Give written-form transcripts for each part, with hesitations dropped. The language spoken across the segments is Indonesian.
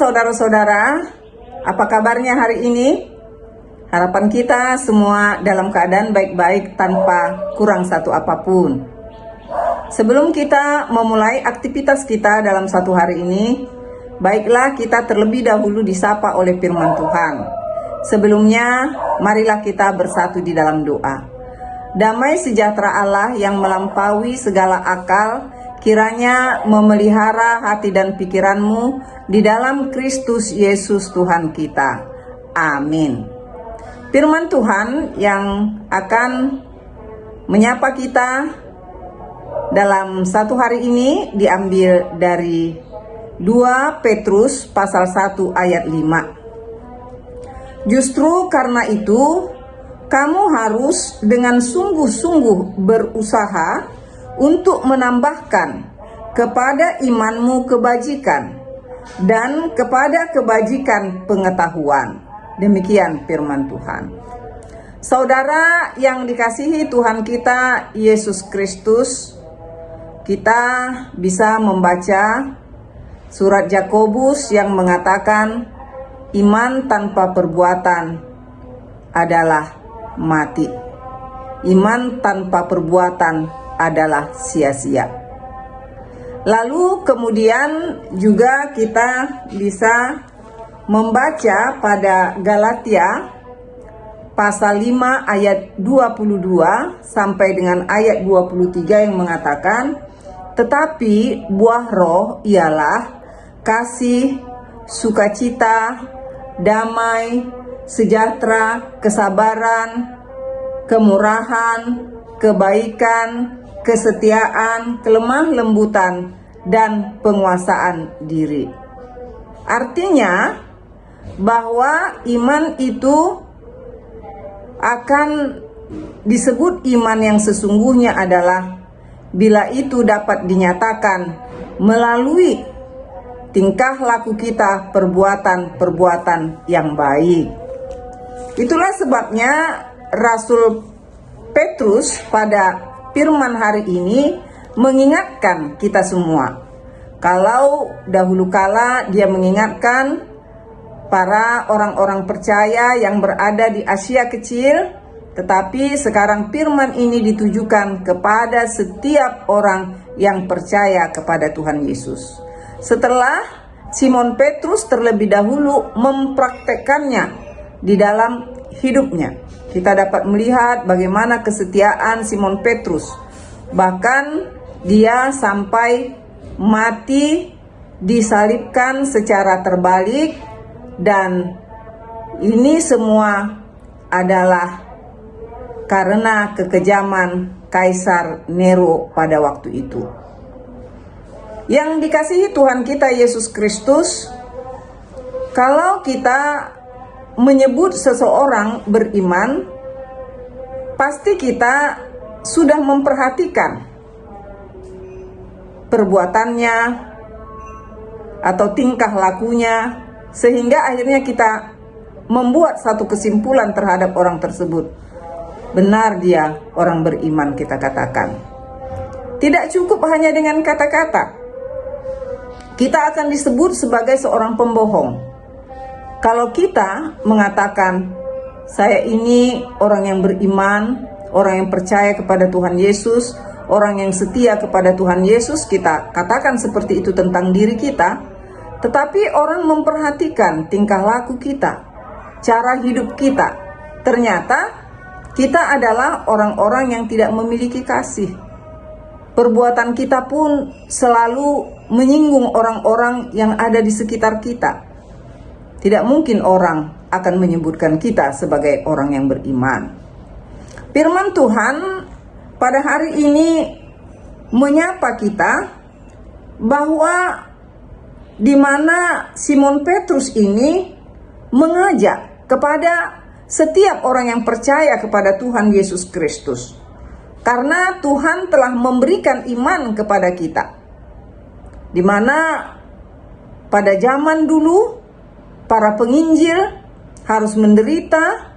saudara-saudara, apa kabarnya hari ini? Harapan kita semua dalam keadaan baik-baik tanpa kurang satu apapun. Sebelum kita memulai aktivitas kita dalam satu hari ini, baiklah kita terlebih dahulu disapa oleh firman Tuhan. Sebelumnya, marilah kita bersatu di dalam doa. Damai sejahtera Allah yang melampaui segala akal, kiranya memelihara hati dan pikiranmu di dalam Kristus Yesus Tuhan kita. Amin. Firman Tuhan yang akan menyapa kita dalam satu hari ini diambil dari 2 Petrus pasal 1 ayat 5. Justru karena itu, kamu harus dengan sungguh-sungguh berusaha untuk menambahkan kepada imanmu kebajikan dan kepada kebajikan pengetahuan. Demikian firman Tuhan. Saudara yang dikasihi Tuhan kita Yesus Kristus, kita bisa membaca surat Yakobus yang mengatakan iman tanpa perbuatan adalah mati. Iman tanpa perbuatan adalah sia-sia. Lalu kemudian juga kita bisa membaca pada Galatia pasal 5 ayat 22 sampai dengan ayat 23 yang mengatakan, tetapi buah roh ialah kasih, sukacita, damai, sejahtera, kesabaran, kemurahan, kebaikan, kesetiaan, kelemah lembutan, dan penguasaan diri. Artinya bahwa iman itu akan disebut iman yang sesungguhnya adalah bila itu dapat dinyatakan melalui tingkah laku kita, perbuatan-perbuatan yang baik. Itulah sebabnya Rasul Petrus pada firman hari ini mengingatkan kita semua. Kalau dahulu kala dia mengingatkan para orang-orang percaya yang berada di Asia Kecil, tetapi sekarang firman ini ditujukan kepada setiap orang yang percaya kepada Tuhan Yesus. Setelah Simon Petrus terlebih dahulu mempraktekkannya di dalam hidupnya, kita dapat melihat bagaimana kesetiaan Simon Petrus. Bahkan dia sampai mati disalibkan secara terbalik, dan ini semua adalah karena kekejaman Kaisar Nero pada waktu itu. Yang dikasihi Tuhan kita Yesus Kristus, kalau kita menyebut seseorang beriman, pasti kita sudah memperhatikan perbuatannya atau tingkah lakunya, sehingga akhirnya kita membuat satu kesimpulan terhadap orang tersebut. Benar dia orang beriman, kita katakan. Tidak cukup hanya dengan kata-kata. Kita akan disebut sebagai seorang pembohong kalau kita mengatakan, saya ini orang yang beriman, orang yang percaya kepada Tuhan Yesus, orang yang setia kepada Tuhan Yesus. Kita katakan seperti itu tentang diri kita, tetapi orang memperhatikan tingkah laku kita, cara hidup kita. Ternyata kita adalah orang-orang yang tidak memiliki kasih. Perbuatan kita pun selalu menyinggung orang-orang yang ada di sekitar kita. Tidak mungkin orang akan menyebutkan kita sebagai orang yang beriman. Firman Tuhan pada hari ini menyapa kita bahwa di mana Simon Petrus ini mengajak kepada setiap orang yang percaya kepada Tuhan Yesus Kristus. Karena Tuhan telah memberikan iman kepada kita. Di mana pada zaman dulu para penginjil harus menderita,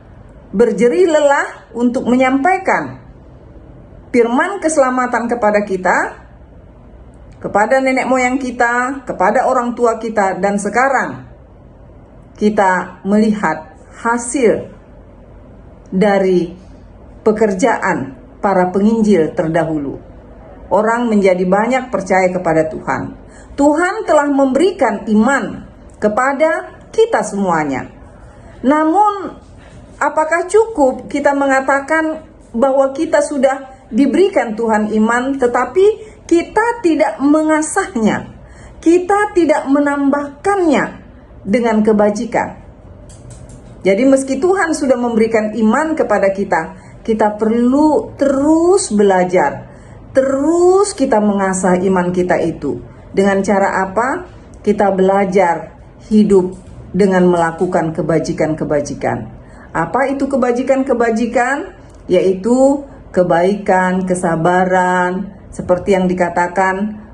berjerih lelah untuk menyampaikan firman keselamatan kepada kita, kepada nenek moyang kita, kepada orang tua kita, dan sekarang kita melihat hasil dari pekerjaan para penginjil terdahulu. Orang menjadi banyak percaya kepada Tuhan. Tuhan telah memberikan iman kepada kita semuanya. Namun, apakah cukup kita mengatakan bahwa kita sudah diberikan Tuhan iman, tetapi kita tidak mengasahnya, kita tidak menambahkannya dengan kebajikan? Jadi meski Tuhan sudah memberikan iman kepada kita, kita perlu terus belajar, terus kita mengasah iman kita itu. Dengan cara apa? Kita belajar hidup dengan melakukan kebajikan-kebajikan. Apa itu kebajikan-kebajikan? Yaitu kebaikan, kesabaran, seperti yang dikatakan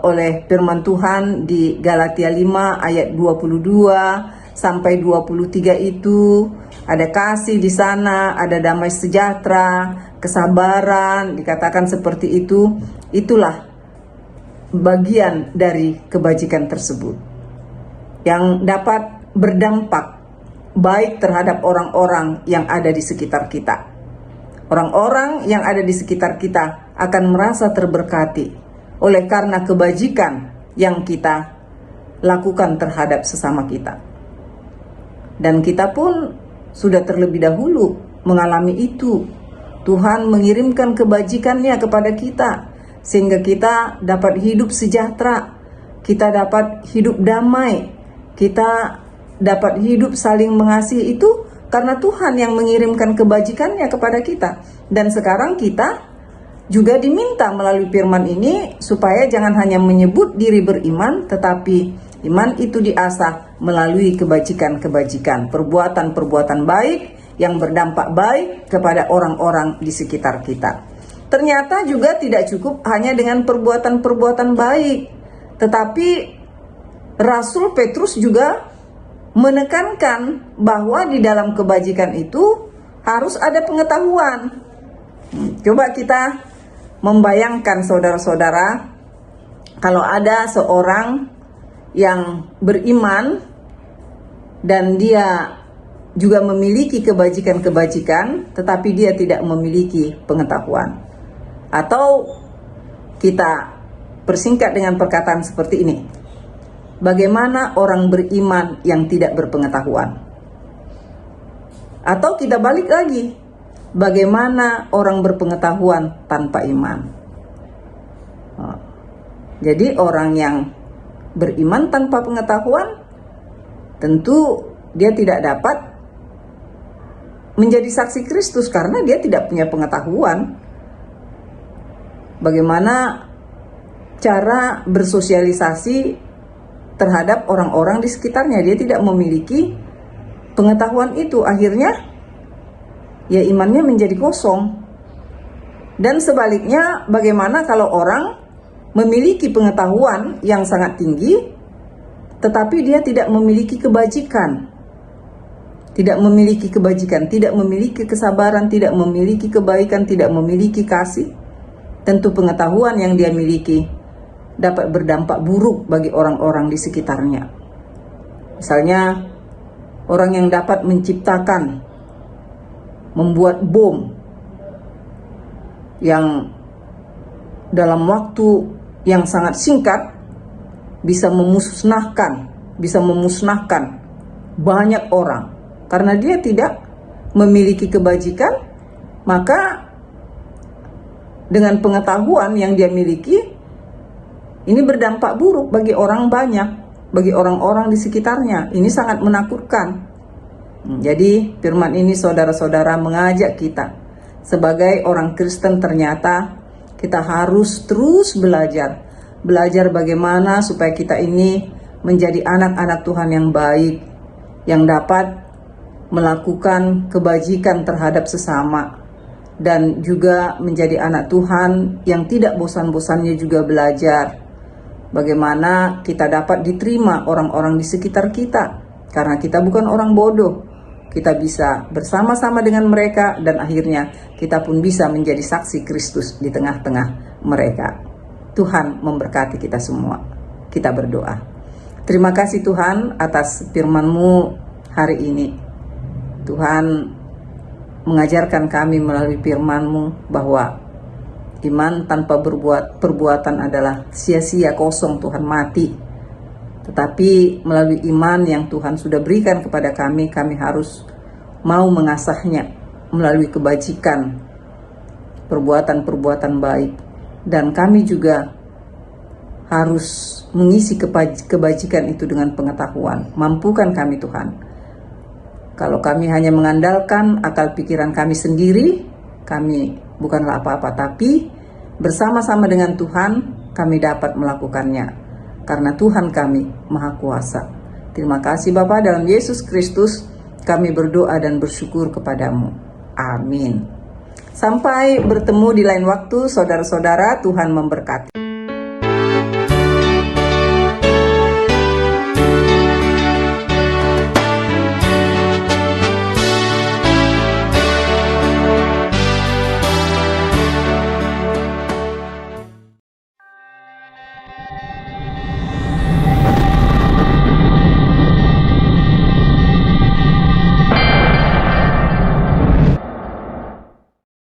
oleh firman Tuhan di Galatia 5 ayat 22 sampai 23 itu. Ada kasih di sana, ada damai sejahtera, kesabaran, dikatakan seperti itu. Itulah bagian dari kebajikan tersebut yang dapat berdampak baik terhadap orang-orang yang ada di sekitar kita. Orang-orang yang ada di sekitar kita akan merasa terberkati oleh karena kebajikan yang kita lakukan terhadap sesama kita. Dan kita pun sudah terlebih dahulu mengalami itu. Tuhan mengirimkan kebajikannya kepada kita, sehingga kita dapat hidup sejahtera, kita dapat hidup damai, kita dapat hidup saling mengasihi. Itu karena Tuhan yang mengirimkan kebajikannya kepada kita. Dan sekarang kita juga diminta melalui firman ini supaya jangan hanya menyebut diri beriman, tetapi iman itu diasah melalui kebajikan-kebajikan, perbuatan-perbuatan baik yang berdampak baik kepada orang-orang di sekitar kita. Ternyata juga tidak cukup hanya dengan perbuatan-perbuatan baik, tetapi Rasul Petrus juga menekankan bahwa di dalam kebajikan itu harus ada pengetahuan. Coba kita membayangkan saudara-saudara, kalau ada seorang yang beriman dan dia juga memiliki kebajikan-kebajikan, tetapi dia tidak memiliki pengetahuan. Atau kita persingkat dengan perkataan seperti ini: bagaimana orang beriman yang tidak berpengetahuan? Atau kita balik lagi, bagaimana orang berpengetahuan tanpa iman? Jadi orang yang beriman tanpa pengetahuan, tentu dia tidak dapat menjadi saksi Kristus karena dia tidak punya pengetahuan bagaimana cara bersosialisasi terhadap orang-orang di sekitarnya. Dia tidak memiliki pengetahuan itu, akhirnya ya imannya menjadi kosong. Dan sebaliknya, bagaimana kalau orang memiliki pengetahuan yang sangat tinggi, tetapi dia tidak memiliki kebajikan, tidak memiliki kebajikan, tidak memiliki kesabaran, tidak memiliki kebaikan, tidak memiliki kasih? Tentu pengetahuan yang dia miliki dapat berdampak buruk bagi orang-orang di sekitarnya. Misalnya, orang yang dapat menciptakan, membuat bom yang dalam waktu yang sangat singkat bisa memusnahkan banyak orang karena dia tidak memiliki kebajikan. Maka dengan pengetahuan yang dia miliki, ini berdampak buruk bagi orang banyak, bagi orang-orang di sekitarnya. Ini sangat menakutkan. Jadi firman ini saudara-saudara mengajak kita sebagai orang Kristen, ternyata kita harus terus belajar bagaimana supaya kita ini menjadi anak-anak Tuhan yang baik, yang dapat melakukan kebajikan terhadap sesama, dan juga menjadi anak Tuhan yang tidak bosan-bosannya juga belajar bagaimana kita dapat diterima orang-orang di sekitar kita, karena kita bukan orang bodoh. Kita bisa bersama-sama dengan mereka, dan akhirnya kita pun bisa menjadi saksi Kristus di tengah-tengah mereka. Tuhan memberkati kita semua. Kita berdoa. Terima kasih Tuhan atas firman-Mu hari ini. Tuhan mengajarkan kami melalui firman-Mu bahwa iman tanpa perbuatan adalah sia-sia, kosong, Tuhan, mati. Tetapi melalui iman yang Tuhan sudah berikan kepada kami, kami harus mau mengasahnya melalui kebajikan, perbuatan-perbuatan baik. Dan kami juga harus mengisi kebajikan itu dengan pengetahuan. Mampukan kami Tuhan. Kalau kami hanya mengandalkan akal pikiran kami sendiri, kami bukanlah apa-apa. Tapi bersama-sama dengan Tuhan, kami dapat melakukannya. Karena Tuhan kami Maha Kuasa. Terima kasih Bapa, dalam Yesus Kristus kami berdoa dan bersyukur kepadamu. Amin. Sampai bertemu di lain waktu, saudara-saudara. Tuhan memberkati.